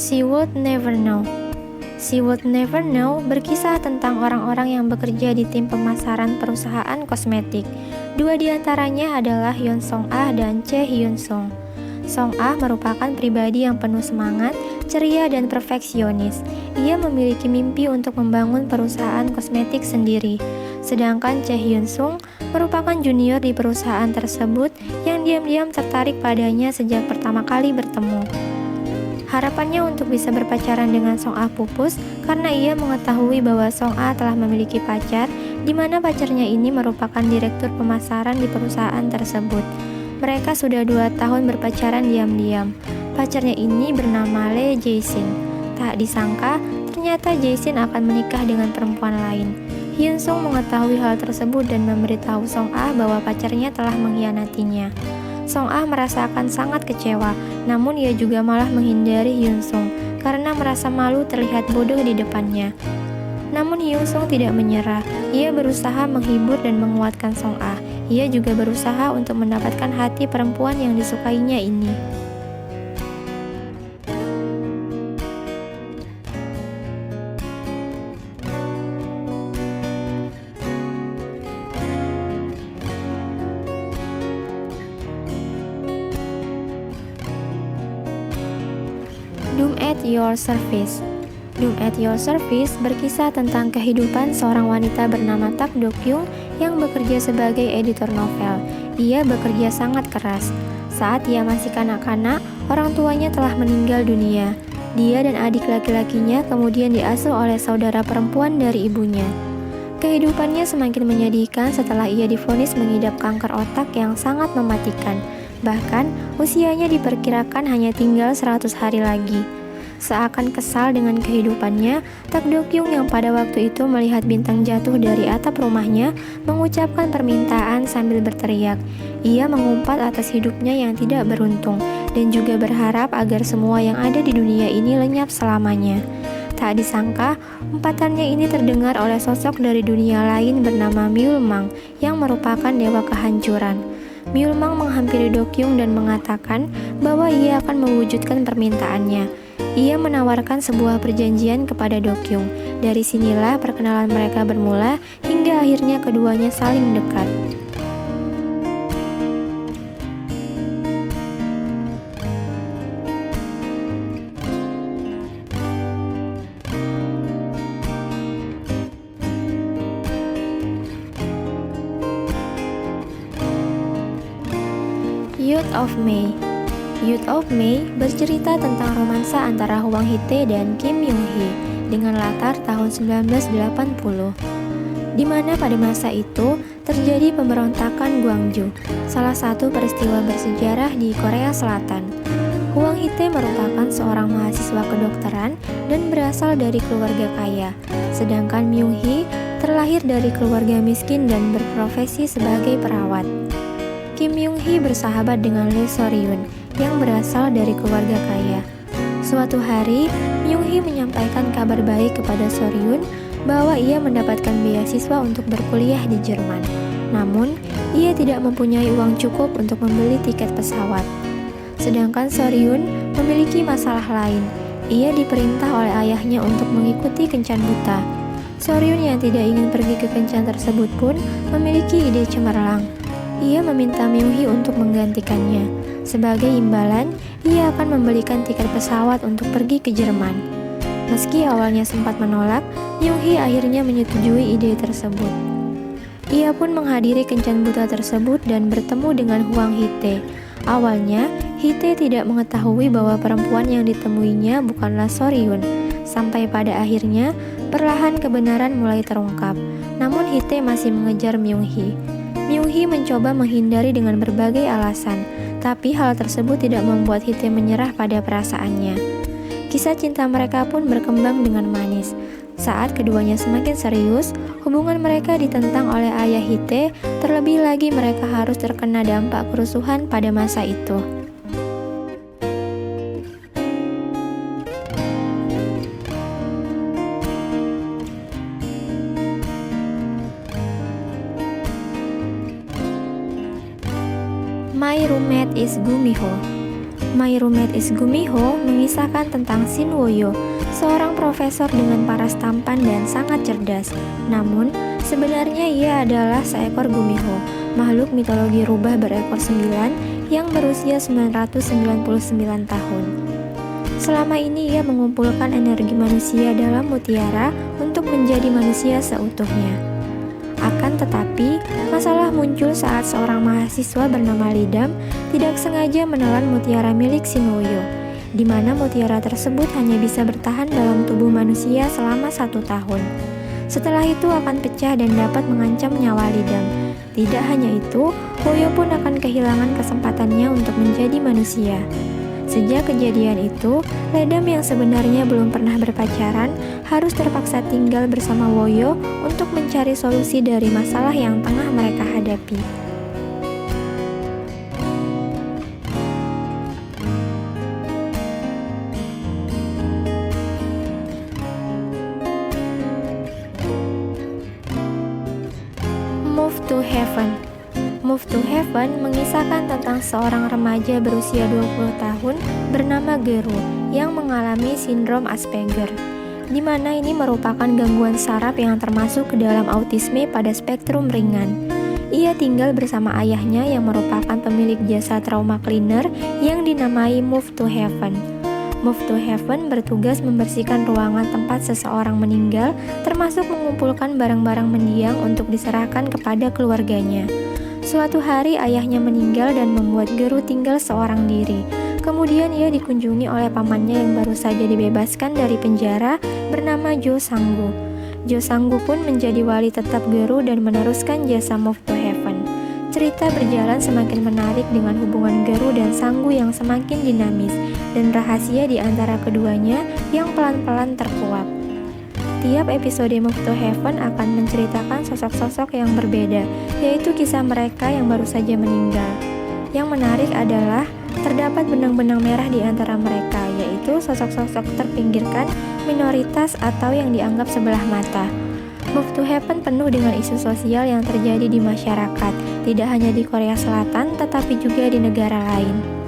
She Would Never Know. She Would Never Know berkisah tentang orang-orang yang bekerja di tim pemasaran perusahaan kosmetik. Dua di antaranya adalah Yeon Song Ah dan Chae Hyun Sung. Song Ah merupakan pribadi yang penuh semangat, ceria, dan perfeksionis. Ia memiliki mimpi untuk membangun perusahaan kosmetik sendiri. Sedangkan Chae Hyun Sung merupakan junior di perusahaan tersebut yang diam-diam tertarik padanya sejak pertama kali bertemu. Harapannya untuk bisa berpacaran dengan Song Ah pupus karena ia mengetahui bahwa Song Ah telah memiliki pacar, di mana pacarnya ini merupakan direktur pemasaran di perusahaan tersebut. Mereka sudah 2 tahun berpacaran diam-diam. Pacarnya ini bernama Lee Jae-shin. Tak disangka, ternyata Jae-shin akan menikah dengan perempuan lain. Hyun Sung mengetahui hal tersebut dan memberitahu Song Ah bahwa pacarnya telah mengkhianatinya. Song Ah merasakan sangat kecewa, namun ia juga malah menghindari Hyun Sung karena merasa malu terlihat bodoh di depannya. Namun Hyun Sung tidak menyerah. Ia berusaha menghibur dan menguatkan Song Ah. Ia juga berusaha untuk mendapatkan hati perempuan yang disukainya ini. Doom at Your Service. Doom at Your Service berkisah tentang kehidupan seorang wanita bernama Tak Do Kyung yang bekerja sebagai editor novel. Ia bekerja sangat keras. Saat ia masih kanak-kanak, orang tuanya telah meninggal dunia. Dia dan adik laki-lakinya kemudian diasuh oleh saudara perempuan dari ibunya. Kehidupannya semakin menyedihkan setelah ia divonis mengidap kanker otak yang sangat mematikan. Bahkan, usianya diperkirakan hanya tinggal 100 hari lagi. Seakan kesal dengan kehidupannya, Tak Do Kyung yang pada waktu itu melihat bintang jatuh dari atap rumahnya, mengucapkan permintaan sambil berteriak. Ia mengumpat atas hidupnya yang tidak beruntung, dan juga berharap agar semua yang ada di dunia ini lenyap selamanya. Tak disangka, umpatannya ini terdengar oleh sosok dari dunia lain bernama Myul Mang, yang merupakan dewa kehancuran. Myul Mang menghampiri Do Kyung dan mengatakan bahwa ia akan mewujudkan permintaannya. Ia menawarkan sebuah perjanjian kepada Do Kyung. Dari sinilah perkenalan mereka bermula hingga akhirnya keduanya saling dekat. Youth of May. Youth of May bercerita tentang romansa antara Hwang Hee-tae dan Kim Young-hee dengan latar tahun 1980, di mana pada masa itu terjadi pemberontakan Gwangju, salah satu peristiwa bersejarah di Korea Selatan. Hwang Hee-tae merupakan seorang mahasiswa kedokteran dan berasal dari keluarga kaya, sedangkan Myung-hee terlahir dari keluarga miskin dan berprofesi sebagai perawat. Kim Young-hee bersahabat dengan Lee So-ryun yang berasal dari keluarga kaya. Suatu hari, Myung-hee menyampaikan kabar baik kepada So-ryun bahwa ia mendapatkan beasiswa untuk berkuliah di Jerman. Namun, ia tidak mempunyai uang cukup untuk membeli tiket pesawat. Sedangkan So-ryun memiliki masalah lain. Ia diperintah oleh ayahnya untuk mengikuti kencan buta. So-ryun yang tidak ingin pergi ke kencan tersebut pun memiliki ide cemerlang. Ia meminta Myung-hee untuk menggantikannya. Sebagai imbalan, ia akan membelikan tiket pesawat untuk pergi ke Jerman. Meski awalnya sempat menolak, Myung-hee akhirnya menyetujui ide tersebut. Ia pun menghadiri kencan buta tersebut dan bertemu dengan Hwang Hee-tae. Awalnya, Hee-tae tidak mengetahui bahwa perempuan yang ditemuinya bukanlah So-ryun. Sampai pada akhirnya, perlahan kebenaran mulai terungkap. Namun Hee-tae masih mengejar Myung-hee. Myung-hee mencoba menghindari dengan berbagai alasan, tapi hal tersebut tidak membuat Hee-tae menyerah pada perasaannya. Kisah cinta mereka pun berkembang dengan manis. Saat keduanya semakin serius, hubungan mereka ditentang oleh ayah Hee-tae, terlebih lagi mereka harus terkena dampak kerusuhan pada masa itu. My Roommate is Gumiho. My Roommate is Gumiho mengisahkan tentang Shin Woo-yo, seorang profesor dengan paras tampan dan sangat cerdas. Namun, sebenarnya ia adalah seekor Gumiho, makhluk mitologi rubah berekor 9 yang berusia 999 tahun. Selama ini ia mengumpulkan energi manusia dalam mutiara untuk menjadi manusia seutuhnya. Akan tetapi, masalah muncul saat seorang mahasiswa bernama Lidam tidak sengaja menelan mutiara milik Shin Woo-yo, di mana mutiara tersebut hanya bisa bertahan dalam tubuh manusia selama 1 tahun. Setelah itu akan pecah dan dapat mengancam nyawa Lidam. Tidak hanya itu, Woo-yo pun akan kehilangan kesempatannya untuk menjadi manusia. Sejak kejadian itu, Lidam yang sebenarnya belum pernah berpacaran harus terpaksa tinggal bersama Woo-yo untuk mencari solusi dari masalah yang tengah mereka hadapi. Move to Heaven. Move to Heaven mengisahkan tentang seorang remaja berusia 20 tahun bernama Geru yang mengalami sindrom Asperger, di mana ini merupakan gangguan saraf yang termasuk ke dalam autisme pada spektrum ringan. Ia tinggal bersama ayahnya yang merupakan pemilik jasa trauma cleaner yang dinamai Move to Heaven. Move to Heaven bertugas membersihkan ruangan tempat seseorang meninggal, termasuk mengumpulkan barang-barang mendiang untuk diserahkan kepada keluarganya. Suatu hari ayahnya meninggal dan membuat Geru tinggal seorang diri. Kemudian ia dikunjungi oleh pamannya yang baru saja dibebaskan dari penjara bernama Jo Sang-gu. Jo Sang-gu pun menjadi wali tetap Geru dan meneruskan jasa Move to Heaven. Cerita berjalan semakin menarik dengan hubungan Geru dan Sang-gu yang semakin dinamis dan rahasia di antara keduanya yang pelan-pelan terkuak. Tiap episode Move to Heaven akan menceritakan sosok-sosok yang berbeda, yaitu kisah mereka yang baru saja meninggal. Yang menarik adalah terdapat benang-benang merah di antara mereka, yaitu sosok-sosok terpinggirkan, minoritas, atau yang dianggap sebelah mata. Move to Heaven penuh dengan isu sosial yang terjadi di masyarakat, tidak hanya di Korea Selatan, tetapi juga di negara lain.